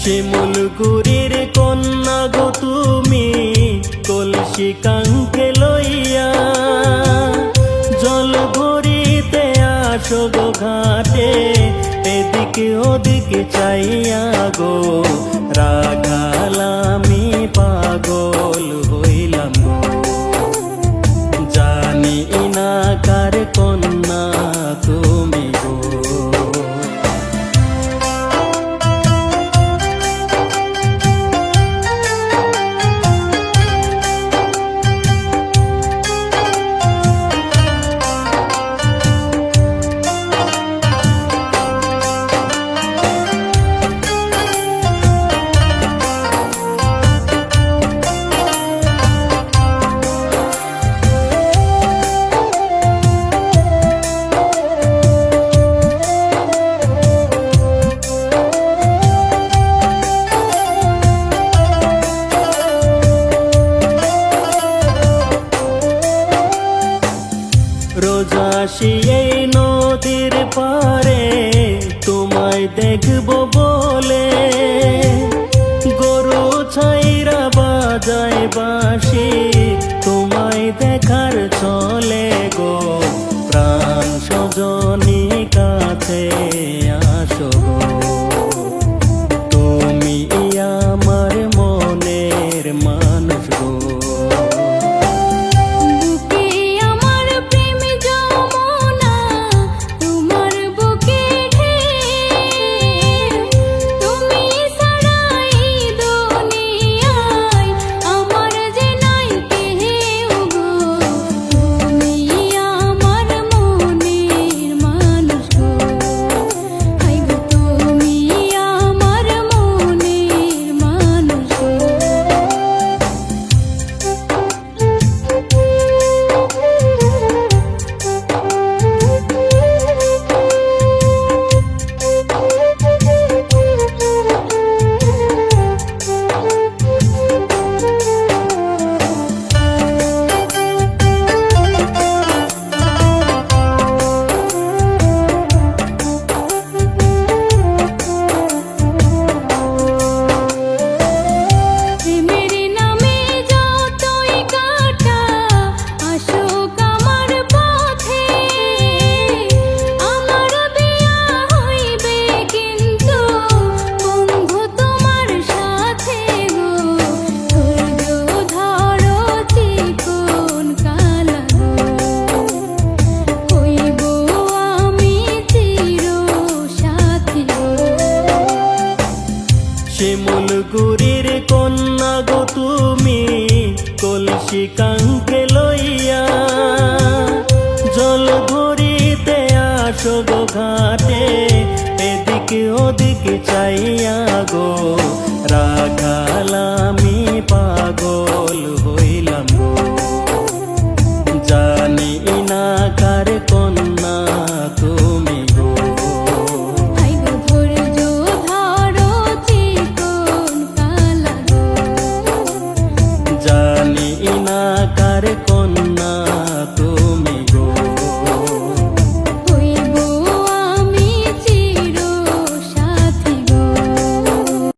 শিমুলগুড়ির কন্যা গো তুমি, কলসি কাঙ্কে লইয়া জল ভরিতে আসো গো ঘাটে, এদিকে ওদিকে চাইয়া গো রাখাল আমি পাগল হইলাম গো। জানি না কার কন্যা তুমি গো। রোজ আসি এই নদীর পারে তোমায় দেখব বলে, গরু ছাইরা বাজায় বাঁশি তোমায় দেখার চলে গো। প্রাণ সজনী কাছে আসো গো, তুমি আমার মনের মানুষ গো। শিমুলগুড়ির কন্যা গো তুমি, কলসি কাঙ্কে লইয়া জল ভরিতে আসো গো ঘাটে, এদিকে ওদিকে চাইয়া গো রাগ